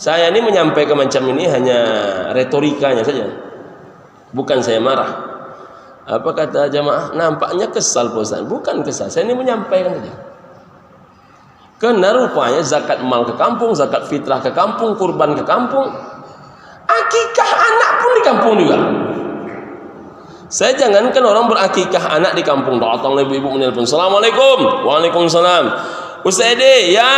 Saya ini menyampaikan macam ini hanya retorikanya saja, bukan saya marah. Apa kata jamaah? Nampaknya kesal Pak Ustaz. Bukan kesal, saya ini menyampaikan saja. Karena rupanya zakat mal ke kampung, zakat fitrah ke kampung, kurban ke kampung, akikah anak pun di kampung juga. Saya jangankan orang berakikah anak di kampung, datang ibu-ibu menelpon, Assalamualaikum. Waalaikumsalam. Ustaz Ede, ya,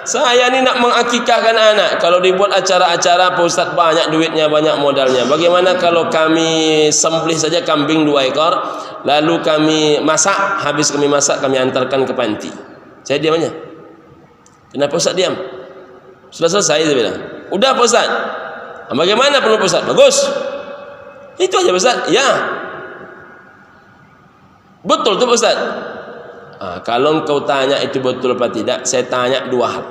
saya ni nak mengakikahkan anak. Kalau dibuat acara-acara Pak Ustaz, banyak duitnya, banyak modalnya. Bagaimana kalau kami sembelih saja kambing 2 ekor, lalu kami masak, habis kami masak kami antarkan ke panti. Saya diam aja. Kenapa Ustaz diam? Sudah selesai saya bilang. Udah Pak Ustaz. Bagaimana perlu Pak Ustaz? Bagus. Itu aja Pak Ustaz. Ya. Betul tu Pak Ustaz. Kalau engkau tanya itu betul apa tidak, saya tanya 2 hal.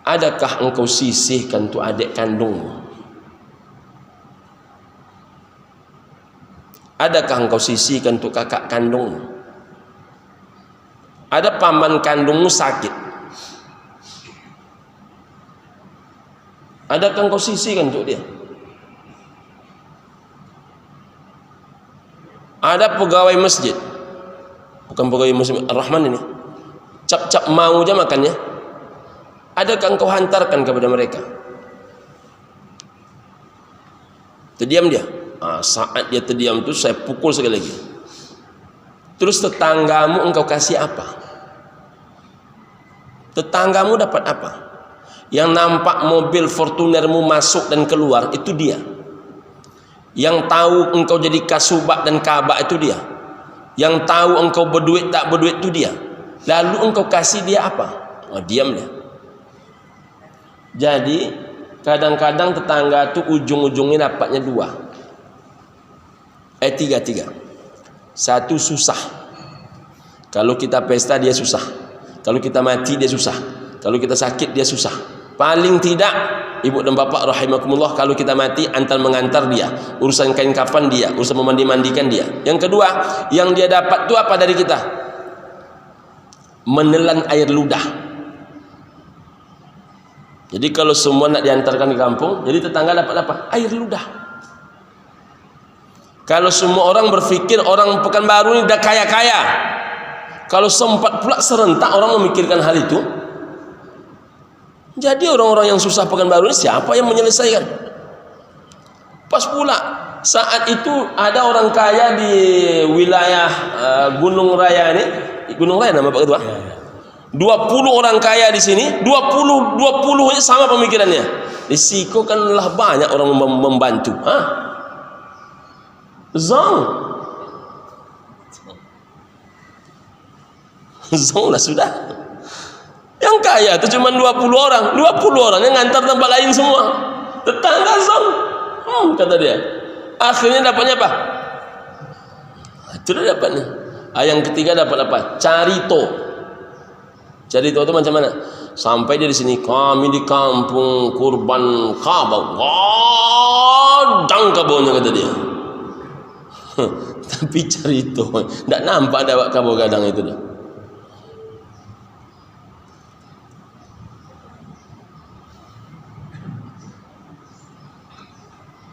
Adakah engkau sisihkan tu adik kandungmu? Adakah engkau sisihkan tu kakak kandungmu? Ada paman kandungmu sakit, adakah engkau sisihkan untuk dia? Ada pegawai masjid, bukan pegawai masjid Ar-Rahman ini, cap-cap mau aja makannya, adakah engkau hantarkan kepada mereka? Terdiam dia. Saat dia terdiam tu saya pukul sekali lagi. Terus tetanggamu engkau kasih apa? Tetanggamu dapat apa? Yang nampak mobil Fortunermu masuk dan keluar itu dia. Yang tahu engkau jadi kasubak dan kabak itu dia. Yang tahu engkau berduit tak berduit itu dia. Lalu engkau kasih dia apa? Diam dia. Jadi kadang-kadang tetangga tu ujung-ujungnya dapatnya 2. 3. Satu, susah. Kalau kita pesta dia susah. Kalau kita mati dia susah. Kalau kita sakit dia susah. Paling tidak ibu dan bapak rahimakumullah, kalau kita mati antar mengantar dia, urusan kain kafan dia, urusan memandi-mandikan dia. Yang kedua, yang dia dapat tu apa dari kita? Menelan air ludah. Jadi kalau semua nak diantarkan ke kampung, jadi tetangga dapat apa? Air ludah. Kalau semua orang berfikir orang Pekanbaru ini dah kaya-kaya, kalau sempat pula serentak orang memikirkan hal itu, jadi orang-orang yang susah Pekanbaru ini siapa yang menyelesaikan? Pas pula saat itu ada orang kaya di wilayah Gunung Raya ini, Gunung Raya nama Pak Ketua. 20 orang kaya di sini, 20 sama pemikirannya. Di Siko kanlah banyak orang membantu. Zong lah sudah. Yang kaya itu cuma 20 orang. 20 orang yang ngantar tempat lain semua. Tetangga zong. Kata dia. Akhirnya dapatnya apa? Itu dah dapatnya. Yang ketiga dapat apa? Carito. Carito itu macam mana? Sampai dia di sini, kami di kampung kurban kabau. Gadang kabaunya kata dia. Tapi carito, tak nampak ada kabau gadang itu dah.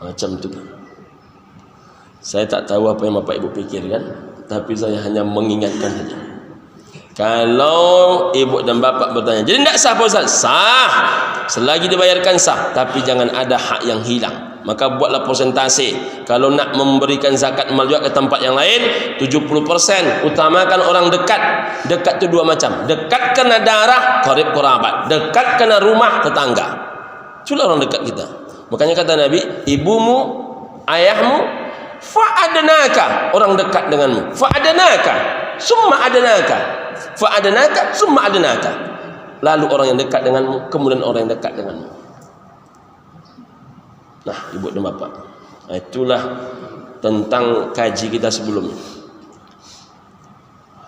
Macam tu. Saya tak tahu apa yang bapak ibu fikirkan, tapi saya hanya mengingatkan saja. Kalau ibu dan bapak bertanya, jadi tidak sah Pak Ustaz? Sah, selagi dibayarkan sah, tapi jangan ada hak yang hilang. Maka buatlah persentase. Kalau nak memberikan zakat mal juga ke tempat yang lain, 70%. Utamakan orang dekat. Dekat itu 2 macam. Dekat kena darah, qarib qarabat. Dekat kena rumah, tetangga. Itulah orang dekat kita. Makanya kata Nabi, ibumu, ayahmu, fa'adanaka, orang dekat denganmu. Fa'adanaka, summa adanaka. Fa'adanaka, summa adanaka. Lalu orang yang dekat denganmu, kemudian orang yang dekat denganmu. Nah, ibu dan bapak, itulah tentang kaji kita sebelumnya.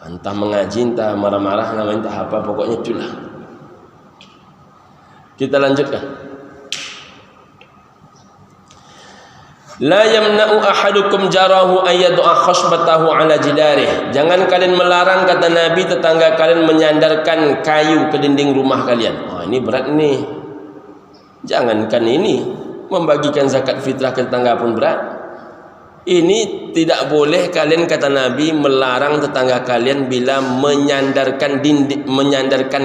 Entah mengaji, entah marah-marah, entah apa, pokoknya itulah. Kita lanjutkan. La yamna'u ahadukum jarahu ayyad'a khashbatahu ala jidarih. Jangan kalian melarang, kata Nabi, tetangga kalian menyandarkan kayu ke dinding rumah kalian. Ini berat nih. Jangankan ini, membagikan zakat fitrah ke tetangga pun berat. Ini tidak boleh kalian, kata Nabi, melarang tetangga kalian bila menyandarkan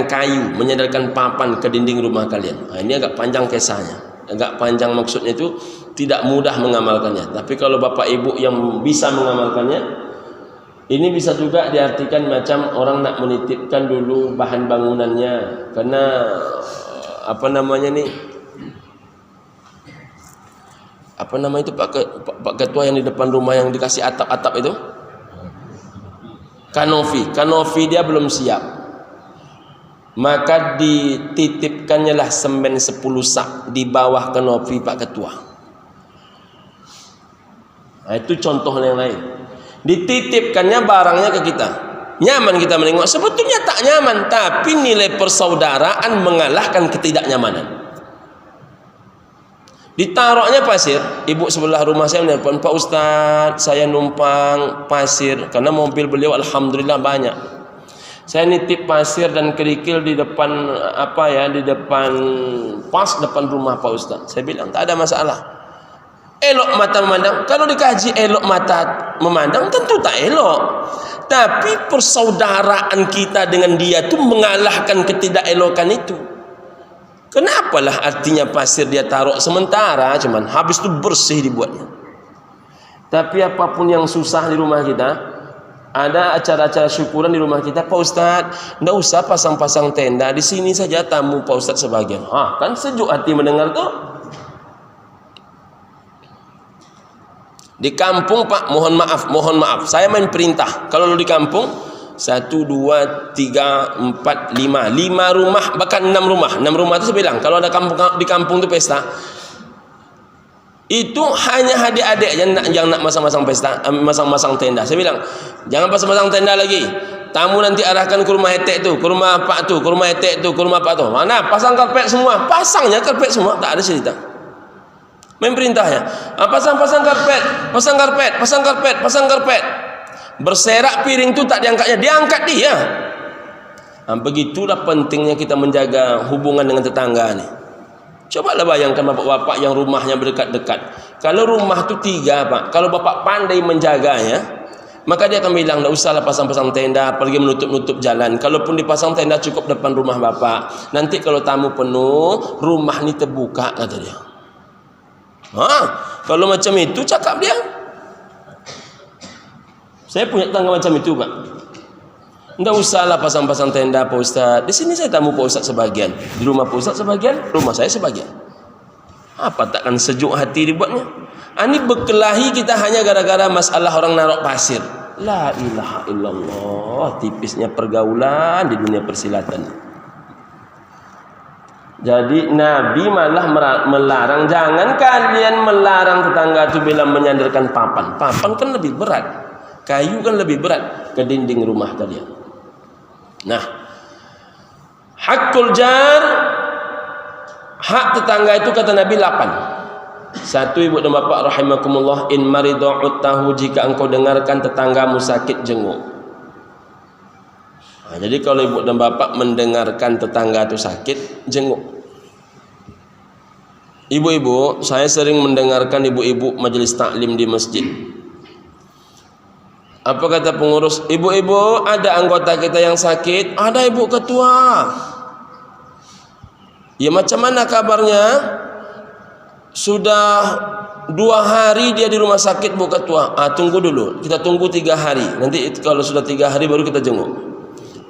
kayu, menyandarkan papan ke dinding rumah kalian. Ini agak panjang kisahnya, agak panjang, maksudnya itu tidak mudah mengamalkannya. Tapi kalau bapak ibu yang bisa mengamalkannya, ini bisa juga diartikan macam orang nak menitipkan dulu bahan bangunannya, karena apa namanya nih, apa nama itu Pak Ketua yang di depan rumah yang dikasih atap-atap itu, kanopi dia belum siap, maka dititipkannya lah semen 10 sak di bawah kanopi Pak Ketua. Nah, itu contoh yang lain. Dititipkannya barangnya ke kita, nyaman kita menengok, sebetulnya tak nyaman, tapi nilai persaudaraan mengalahkan ketidaknyamanan. Ditaruhnya pasir, ibu sebelah rumah saya menelpon, Pak Ustadz, saya numpang pasir karena mobil beliau alhamdulillah banyak. Saya nitip pasir dan kerikil di depan pas depan rumah Pak Ustadz. Saya bilang tak ada masalah. Elok mata memandang. Kalau dikaji elok mata memandang, tentu tak elok. Tapi persaudaraan kita dengan dia itu mengalahkan ketidakelokan itu. Kenapalah artinya pasir dia taruh sementara, cuman habis itu bersih dibuatnya. Tapi apapun yang susah di rumah kita, ada acara-acara syukuran di rumah kita, Pak Ustadz, ndak usah pasang-pasang tenda, di sini saja tamu Pak Ustadz sebagian. Kan sejuk hati mendengar tuh. Di kampung Pak, mohon maaf, saya main perintah. Kalau lu di kampung 1, 2, 3, 4, 5 rumah, bahkan 6 rumah itu saya bilang, kalau ada di kampung itu pesta, itu hanya adik-adik yang nak masang-masang pesta, masang-masang tenda. Saya bilang, jangan pasang-pasang tenda lagi, tamu nanti arahkan ke rumah etek tu, ke rumah pak tu, ke rumah etek tu, ke rumah pak tu. Mana pasang karpet semua, pasangnya karpet semua, tak ada cerita. Main perintahnya, pasang karpet. Berserak piring itu tak diangkat dia. Begitulah pentingnya kita menjaga hubungan dengan tetangga ni. Cobalah bayangkan bapak-bapak yang rumahnya berdekat-dekat. Kalau rumah tu 3 Pak, kalau bapak pandai menjaganya, maka dia akan bilang, tak usahlah pasang-pasang tenda, pergi menutup-nutup jalan. Kalaupun dipasang tenda cukup depan rumah bapak. Nanti kalau tamu penuh, rumah ni terbuka, kata dia. Kalau macam itu cakap dia. Saya punya tetangga macam itu Pak. Enggak usahlah pasang-pasang tenda Pak Ustadz. Di sini saya tamu Pak Ustadz sebagian, di rumah Pak Ustadz sebagian, rumah saya sebagian. Apa takkan sejuk hati dibuatnya? Ini berkelahi kita hanya gara-gara masalah orang naruh pasir. La ilaha illallah, tipisnya pergaulan di dunia persilatan. Jadi Nabi malah melarang, jangan kalian melarang tetangga itu bila menyandarkan papan. Papan kan lebih berat, kayu kan lebih berat ke dinding rumah kalian. Nah, hakul jar, hak tetangga itu kata Nabi 8. 1, ibu dan bapak rahimakumullah, in maridu'utahu, jika engkau dengarkan tetanggamu sakit, jenguk. Jadi kalau ibu dan bapak mendengarkan tetangga itu sakit, jenguk. Ibu-ibu, saya sering mendengarkan ibu-ibu majelis taklim di masjid. Apa kata pengurus? Ibu-ibu, ada anggota kita yang sakit. Ada ibu ketua. Ya macam mana kabarnya? Sudah 2 hari dia di rumah sakit bu ketua. Tunggu dulu, kita tunggu 3 hari. Nanti kalau sudah 3 hari baru kita jenguk.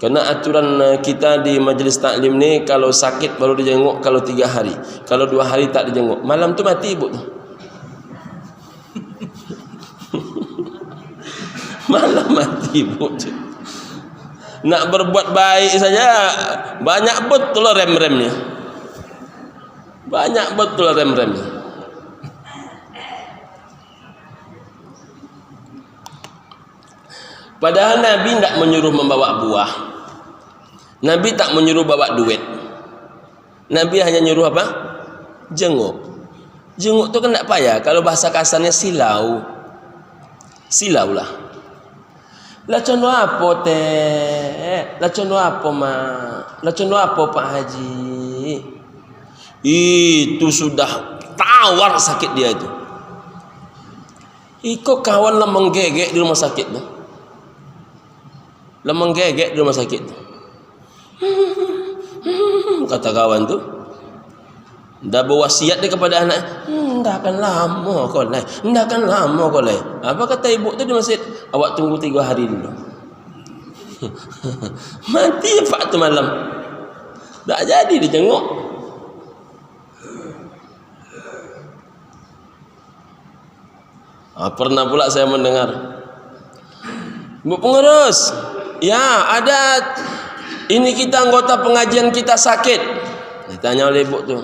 Karena aturan kita di majelis taklim ni, kalau sakit baru dijenguk kalau 3 hari. Kalau 2 hari tak dijenguk, malam tu mati ibu tu. Malam mati ibu tu. Nak berbuat baik saja banyak betul rem-remnya. Banyak betul rem-remnya. Padahal Nabi tidak menyuruh membawa buah. Nabi tak menyuruh bawa duit. Nabi hanya nyuruh apa? Jenguk. Jenguk tu kan tak payah. Kalau bahasa kasarnya silau. Silau lah. Lacono apa teh? Lacono apa mak? Lacono apa Pak Haji? Itu sudah tawar sakit dia itu. Iko kawan lemeng gegek di rumah sakit tu. Lemeng gegek di rumah sakit tu. Kata kawan tu, dah berwasiat dia kepada anak, ndak akan lama kau lai, ndak akan lama kau lai. Apa kata ibu tu di masjid? Awak tunggu 3 hari dulu. Mati Pak tu malam. Tak jadi dijenguk. Pernah pula saya mendengar, Bu pengurus, ya ada ini kita anggota pengajian kita sakit. Ditanya oleh ibu tu,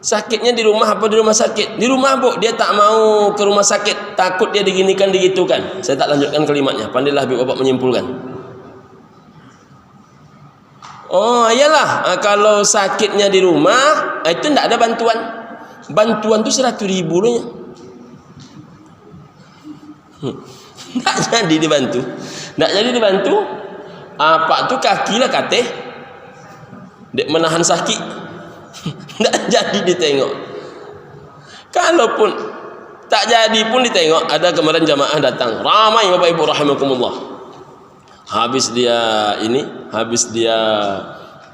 sakitnya di rumah apa di rumah sakit? Di rumah Bu, dia tak mau ke rumah sakit, takut dia diginikan digitukan. Saya tak lanjutkan kalimatnya, pandailah Habib Bapak menyimpulkan. Oh iyalah, kalau sakitnya di rumah itu tidak ada bantuan. Bantuan tu 100.000 loh. Tak jadi dibantu. Tak jadi dibantu. Apa tu kaki lah kateh. Dek menahan sakit. Tak jadi ditengok. Kalaupun tak jadi pun ditengok. Ada kemarin jamaah datang. Ramai Bapak Ibu rahimakumullah. Habis dia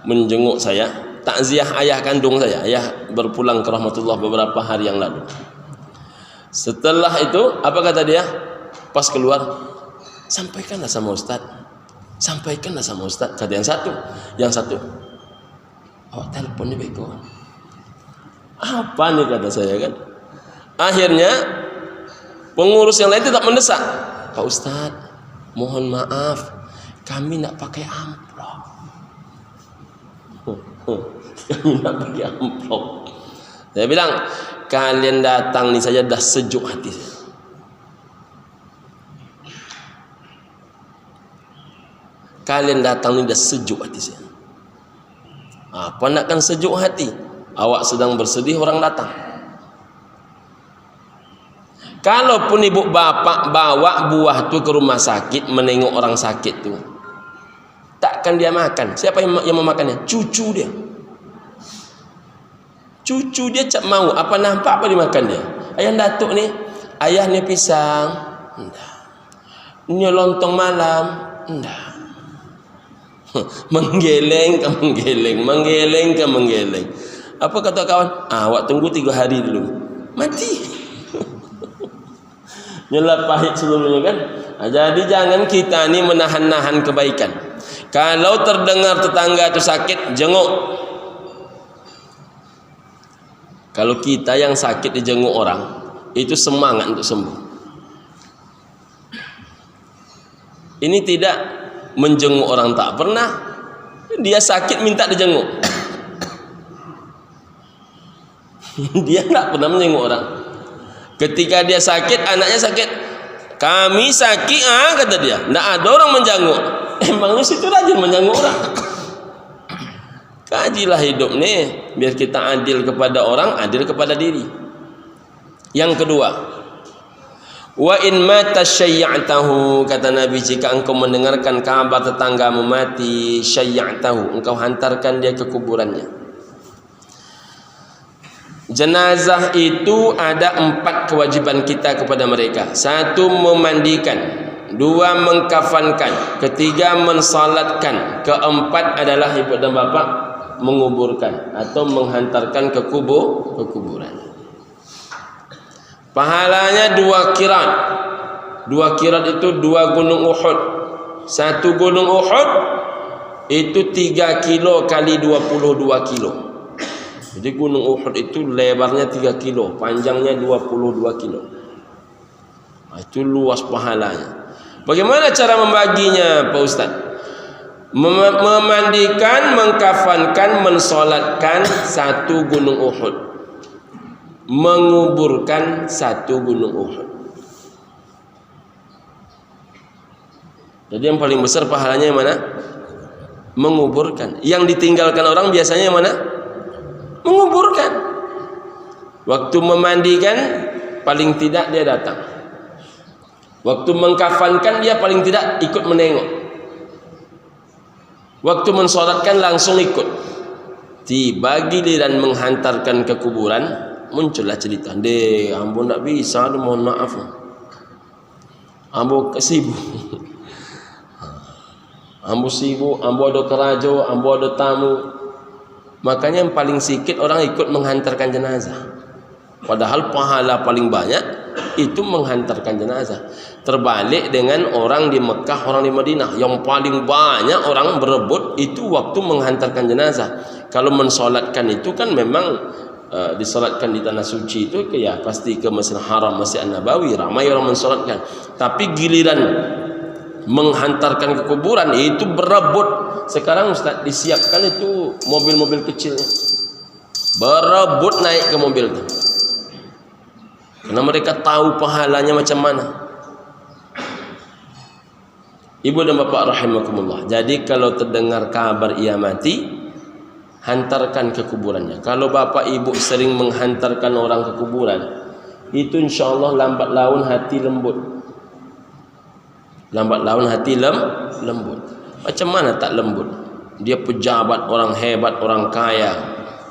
menjenguk saya. Takziah ayah kandung saya. Ayah berpulang ke rahmatullah beberapa hari yang lalu. Setelah itu apa kata dia? Pas keluar, sampaikanlah sama Ustaz. Sampaikanlah sama Ustaz. Kata yang satu, awak telepon ni baik kau. Apa nih kata saya kan? Akhirnya pengurus yang lain tetap mendesak. Pak Ustaz, mohon maaf, kami nak pakai amplop. Kami nak pakai amplop. Saya bilang, kalian datang ni saja dah sejuk hati saya. Kalian datang ni dah sejuk hati saya. Apa nakkan sejuk hati? Awak sedang bersedih orang datang. Kalaupun ibu bapak bawa buah tu ke rumah sakit menengok orang sakit tu, takkan dia makan. Siapa yang memakannya? Cucu dia. Cucu dia cak mau apa nampak apa dimakan dia. Ayah datuk ni, ayah ni pisang, enggak. Ni lontong malam, enggak. Menggeleng ke menggeleng. Apa kata kawan? Awak tunggu 3 hari dulu. Mati. Nyelap pahit seluruhnya kan. Jadi jangan kita ni menahan-nahan kebaikan. Kalau terdengar tetangga itu sakit, jenguk. Kalau kita yang sakit dijenguk orang, itu semangat untuk sembuh. Ini tidak menjenguk orang tak pernah. Dia sakit minta dijenguk. Dia tak pernah menjenguk orang. Ketika dia sakit, anaknya sakit, kami sakit kata dia, tidak ada orang menjenguk. Emangnya situ rajin menjenguk orang. Kajilah hidup nih, biar kita adil kepada orang, adil kepada diri. Yang kedua, wa in mata syayya'tahu, kata Nabi, jika engkau mendengarkan kabar tetanggamu mati, syayya'tahu, engkau hantarkan dia ke kuburannya. Jenazah itu ada 4 kewajiban kita kepada mereka. 1, memandikan. 2, mengkafankan. 3, mensalatkan. 4 adalah ibu dan bapa menguburkan atau menghantarkan ke kuburan. Pahalanya 2 kirat. 2 kirat itu 2 gunung Uhud. 1 gunung Uhud itu 3 kilo kali 22 kilo. Jadi gunung Uhud itu lebarnya 3 kilo, panjangnya 22 kilo. Itu luas pahalanya. Bagaimana cara membaginya Pak Ustaz? Memandikan, mengkafankan, mensolatkan 1 gunung Uhud, menguburkan 1 gunung Uhud. Jadi yang paling besar pahalanya yang mana? Menguburkan. Yang ditinggalkan orang biasanya yang mana? Menguburkan. Waktu memandikan paling tidak dia datang. Waktu mengkafankan dia paling tidak ikut menengok. Waktu mensolatkan langsung ikut. Tiba giliran menghantarkan ke kuburan, muncullah cerita. Dek, ambo tak bisa, mohon maaf. Ambo sibuk. Ambo sibuk, ambo ada kerajo, ambo ada tamu. Makanya yang paling sikit orang ikut menghantarkan jenazah. Padahal pahala paling banyak itu menghantarkan jenazah. Terbalik dengan orang di Mekah, orang di Madinah, yang paling banyak orang berebut itu waktu menghantarkan jenazah. Kalau mensolatkan itu kan memang disolatkan di tanah suci itu ya pasti ke Masjidil Haram, Masjid An-Nabawi, ramai orang mensolatkan. Tapi giliran menghantarkan ke kuburan itu berebut. Sekarang Ustaz disiapkan itu mobil-mobil kecilnya, berebut naik ke mobil itu, karena mereka tahu pahalanya macam mana. Ibu dan bapak rahimakumullah. Jadi kalau terdengar kabar ia mati, hantarkan ke kuburannya. Kalau bapak ibu sering menghantarkan orang ke kuburan, itu insyaallah lambat laun hati lembut. Lambat laun hati lembut. Macam mana tak lembut? Dia pejabat, orang hebat, orang kaya,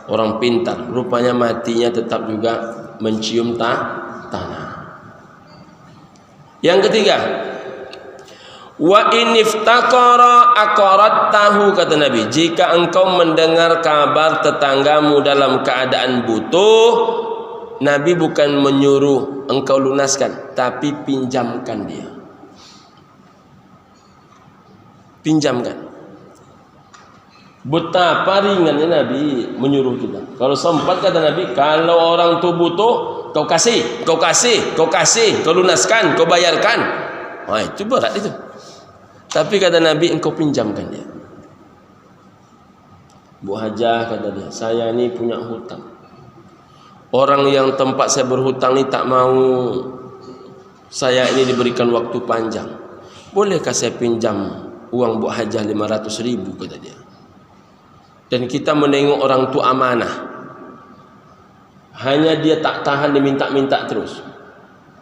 orang pintar, rupanya matinya tetap juga mencium tanah. Yang ketiga, wa in iftaqara aqarattahu, kata Nabi, jika engkau mendengar kabar tetanggamu dalam keadaan butuh, Nabi bukan menyuruh engkau lunaskan, tapi pinjamkan dia. Pinjamkan. Betapa ringannya Nabi menyuruh kita. Kalau sempat kata Nabi, kalau orang tu butuh, kau kasih, kau lunaskan, kau bayarkan. Wah, itu berat itu. Tapi kata Nabi, engkau pinjamkan dia. Bu Hajah kata dia, saya ni punya hutang. Orang yang tempat saya berhutang ni tak mau saya ini diberikan waktu panjang. Bolehkah saya pinjam uang Bu Hajah 500.000, kata dia. Dan kita menengok orang tu amanah. Hanya dia tak tahan, diminta-minta terus.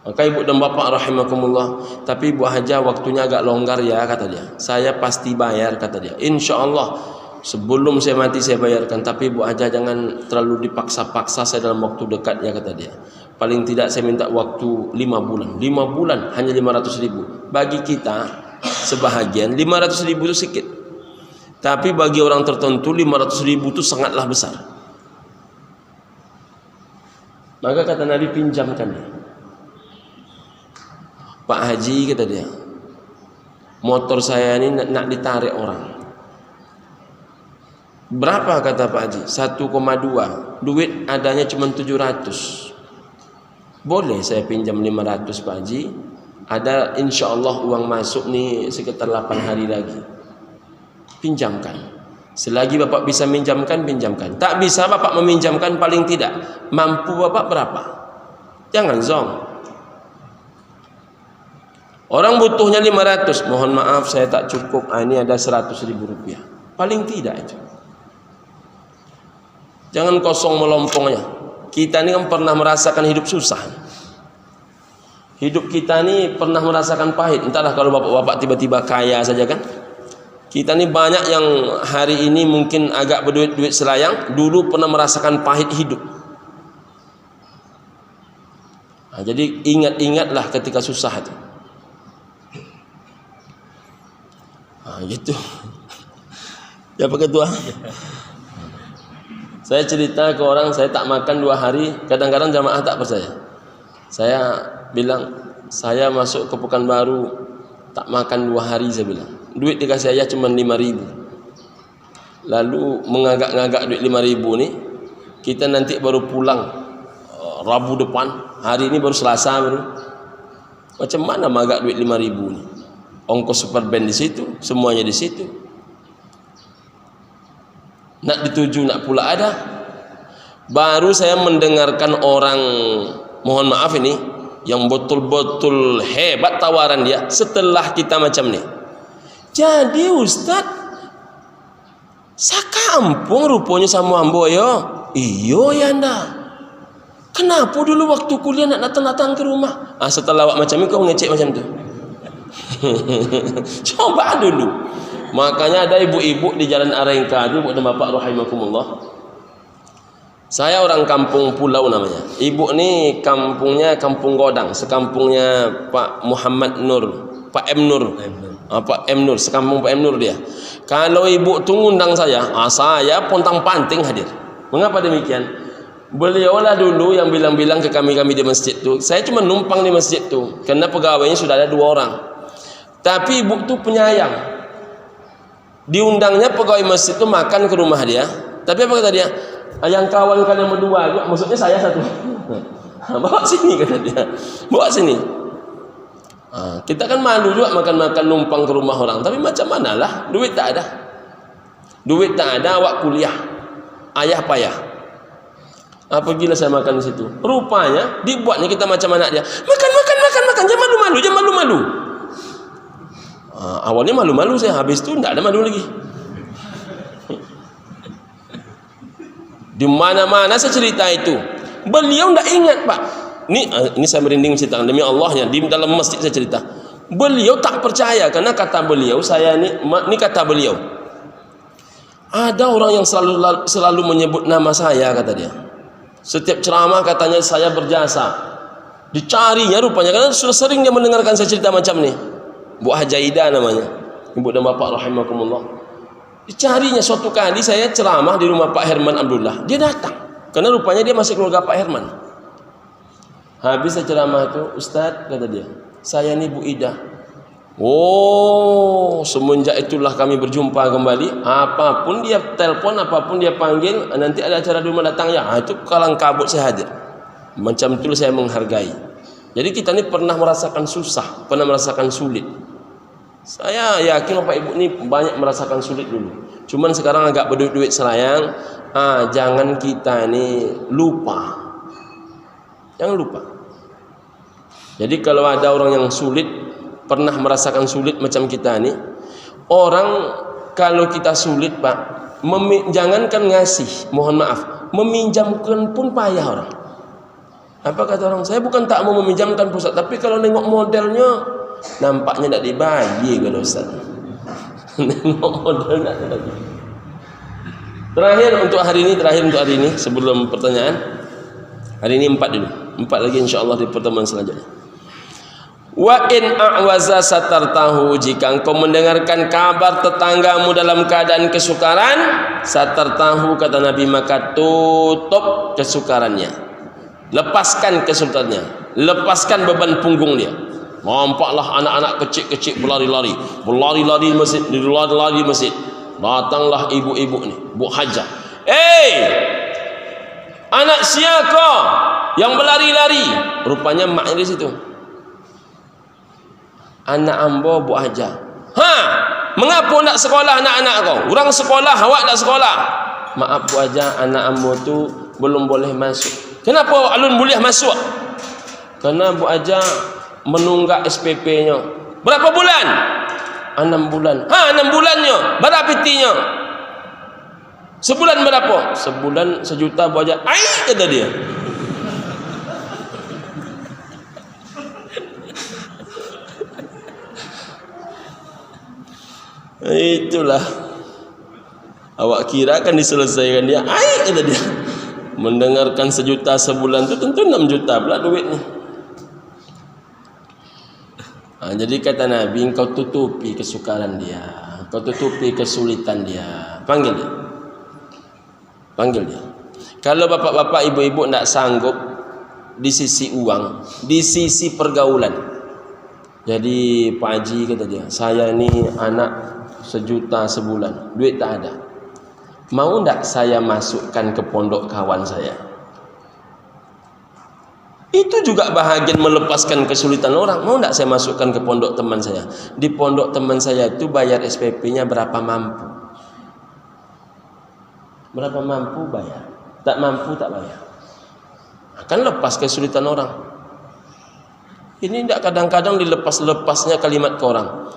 Maka ibu dan bapak rahimakumullah, tapi Bu Hajah waktunya agak longgar ya, kata dia. Saya pasti bayar, kata dia. InsyaAllah sebelum saya mati saya bayarkan. Tapi Bu Hajah jangan terlalu dipaksa-paksa saya dalam waktu dekat ya, kata dia. Paling tidak saya minta waktu 5 bulan. 5 bulan hanya 500.000. Bagi kita sebahagian 500.000 itu sedikit. Tapi bagi orang tertentu 500.000 itu sangatlah besar. Maka kata Nabi, pinjamkan dia. Pak Haji, kata dia, motor saya ini nak ditarik orang. Berapa, kata Pak Haji? 1,2. Duit adanya cuma 700. Boleh saya pinjam 500 Pak Haji? Ada insyaallah uang masuk nih sekitar 8 hari lagi. Pinjamkan. Selagi bapak bisa minjamkan, pinjamkan. Tak bisa bapak meminjamkan, paling tidak mampu bapak berapa? Jangan zong. Orang butuhnya 500, mohon maaf saya tak cukup. Ini ada 100.000 rupiah. Paling tidak itu. Jangan kosong melompongnya. Kita ini kan pernah merasakan hidup susah. Hidup kita ini pernah merasakan pahit. Entahlah kalau bapak-bapak tiba-tiba kaya saja kan. Kita ini banyak yang hari ini mungkin agak berduit-duit selayang, dulu pernah merasakan pahit hidup. Nah, jadi ingat-ingatlah ketika susah itu. Nah, gitu. Ya Pak Ketua. Saya cerita ke orang, saya tak makan 2 hari, kadang-kadang jamaah tak percaya. Saya bilang, saya masuk ke Pekanbaru tak makan 2 hari, saya bilang. Duit dikasih ayah cuma 5.000. Lalu mengagak-ngagak duit 5.000 ni, kita nanti baru pulang Rabu depan, hari ini baru Selasa baru. Macam mana magak duit 5.000 ni? Ongkos superband di situ, semuanya di situ. Nak dituju nak pula ada. Baru saya mendengarkan orang, mohon maaf ini, yang betul-betul hebat tawaran dia setelah kita macam ni. Jadi Ustaz, sakampung rupanya sama ambo yo. Iyo ya anda. Kenapa dulu waktu kuliah nak datang-datang ke rumah? Setelah awak macam ni kau ngecek macam tu. Coba dulu. Makanya ada ibu-ibu di Jalan Arengka itu, ibu dan bapak rahimakumullah, Saya orang kampung Pulau namanya. Ibu ni kampungnya Kampung Godang, sekampungnya Pak Muhammad Nur, Pak M Nur. Pak M Nur, sekampung Pak M Nur dia. Kalau ibu tu ngundang saya saya pontang-panting hadir. Mengapa demikian? Beliaulah dulu yang bilang-bilang ke kami-kami di masjid tu. Saya cuma numpang di masjid tu karena pegawainya sudah ada 2 orang. Tapi ibu tu penyayang. Diundangnya pegawai masjid tu makan ke rumah dia. Tapi apa kata dia? Yang kawan kalian berdua juga, maksudnya saya satu. Bawa sini kata dia. Bawa sini. Kita kan malu juga makan-makan numpang ke rumah orang. Tapi macam manalah, duit tak ada. Duit tak ada, awak kuliah. Ayah payah. Apabila saya makan di situ, rupanya dibuatnya kita macam anak dia. Makan. Jangan malu-malu. Awalnya malu-malu saya, habis itu tidak ada malu lagi. Di mana-mana saya cerita itu. Beliau tidak ingat, Pak. Ini saya merinding ceritakan demi Allahnya. Di dalam masjid saya cerita. Beliau tak percaya karena kata beliau, ini kata beliau. Ada orang yang selalu menyebut nama saya, kata dia. Setiap ceramah katanya saya berjasa. Dicarinya rupanya karena sudah sering dia mendengarkan saya cerita macam ni. Bu Hajaida namanya. Ibu dan bapak rahimakumullah. Dicarinya suatu kali saya ceramah di rumah Pak Herman Abdullah. Dia datang. Karena rupanya dia masih keluarga Pak Herman. Habis saya ceramah itu, Ustaz, kata dia, saya ni Bu Ida. Oh, semenjak itulah kami berjumpa kembali. Apapun dia telpon, apapun dia panggil, nanti ada acara di rumah datang ya. Itu kalang kabut saya hadir. Macam itu saya menghargai. Jadi kita ni pernah merasakan susah, pernah merasakan sulit. Saya yakin Bapak Ibu ni banyak merasakan sulit dulu. Cuman sekarang agak berduit-duit selayang. Jangan kita ni lupa. Jangan lupa. Jadi kalau ada orang yang sulit, pernah merasakan sulit macam kita ni, orang kalau kita sulit, Pak, jangankan ngasih, mohon maaf, meminjamkan pun payah orang. Apa kata orang? Saya bukan tak mau meminjamkan pusat, tapi kalau nengok modelnya nampaknya tak dibagi kalau Ustaz. Nengok model tak dibagi. Terakhir untuk hari ini sebelum pertanyaan. Hari ini 4 dulu. 4 lagi insya-Allah di pertemuan selanjutnya. Wa in a'waza satartahu, jika engkau mendengarkan kabar tetanggamu dalam keadaan kesukaran, satartahu kata Nabi, maka tutup kesukarannya. Lepaskan kesulitannya, lepaskan beban punggung dia. Nampaklah anak-anak kecil-kecil berlari-lari di masjid. Datanglah ibu-ibu ni, Bu Hajah. Anak siapa yang berlari-lari? Rupanya maknya di situ. Anak ambo Bu Hajah. Mengapa nak sekolah anak-anak kau? Orang sekolah, awak tak sekolah. Maaf Bu Hajah, anak ambo tu belum boleh masuk. Kenapa alun boleh masuk? Karena Bu Hajah menunggak SPP-nya. Berapa bulan? 6 bulan. 6 bulannya. Berapa pitinya? Sebulan berapa? Sebulan 1 juta Bu Hajah. Kata dia. Itulah. Awak kira akan diselesaikan dia. Kata dia. Mendengarkan 1 juta sebulan itu tentu 6 juta pula duitnya. Jadi kata Nabi, engkau tutupi kesukaran dia, engkau tutupi kesulitan dia. Panggil dia. Kalau bapak-bapak, ibu-ibu tidak sanggup di sisi uang, di sisi pergaulan. Jadi Pak Haji kata dia, saya ni anak 1 juta sebulan, duit tak ada. Mau tak saya masukkan ke pondok kawan saya? Itu juga bahagian melepaskan kesulitan orang. Mau tak saya masukkan ke pondok teman saya? Di pondok teman saya itu bayar SPP-nya berapa mampu? Berapa mampu bayar? Tak mampu tak bayar. Akan lepas kesulitan orang. Ini tidak kadang-kadang dilepas-lepasnya kalimat ke orang.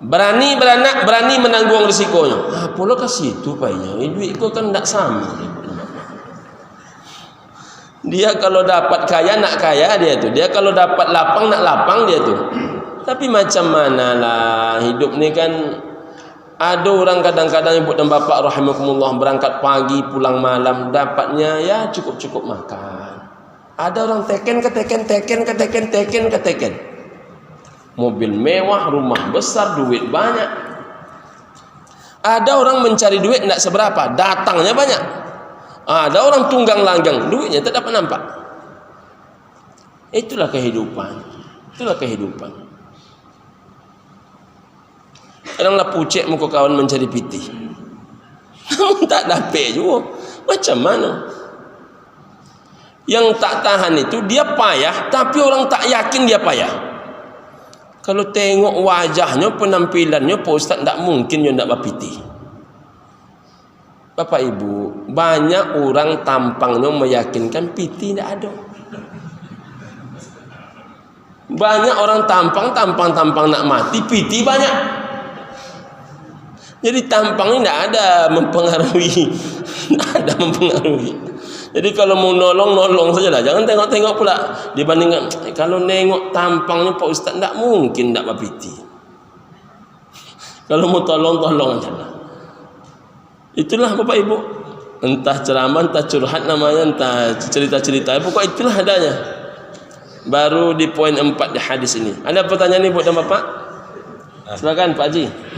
Berani beranak, berani menanggung risikonya. Pola kasih itu payahnya. Duit kau kan tak sama. Dia kalau dapat kaya nak kaya dia tu. Dia kalau dapat lapang nak lapang dia tu. Tapi macam manalah hidup ni kan Ada orang kadang-kadang ibu dan bapa rahimakumullah berangkat pagi pulang malam, dapatnya ya cukup-cukup makan. Ada orang teken. Mobil mewah, rumah besar, duit banyak. Ada orang mencari duit tidak seberapa, datangnya banyak. Ada orang tunggang langgang, duitnya tak dapat nampak. Itulah kehidupan. Kadanglah pucek muka kawan mencari piti. Namun tak dapat juga. Macam mana? Yang tak tahan itu dia payah, tapi orang tak yakin dia payah. Kalau tengok wajahnya, penampilannya, Pak Ustaz, tak mungkin dia tak berpiti. Bapak Ibu, banyak orang tampangnya meyakinkan, piti tak ada. Banyak orang tampang nak mati, piti banyak. Jadi tampang ini tidak ada mempengaruhi. Jadi kalau mau nolong sajalah. Jangan tengok pula. Dibandingkan kalau nengok tampangnya Pak Ustaz, tidak mungkin tidak berpiti. Kalau mau tolong sajalah. Itulah Bapak Ibu. Entah ceramah, entah curhat namanya, entah cerita-cerita. Pokoknya itulah adanya. Baru di poin 4 di hadis ini. Ada pertanyaan ni buat dan Bapak? Silakan Pak Haji.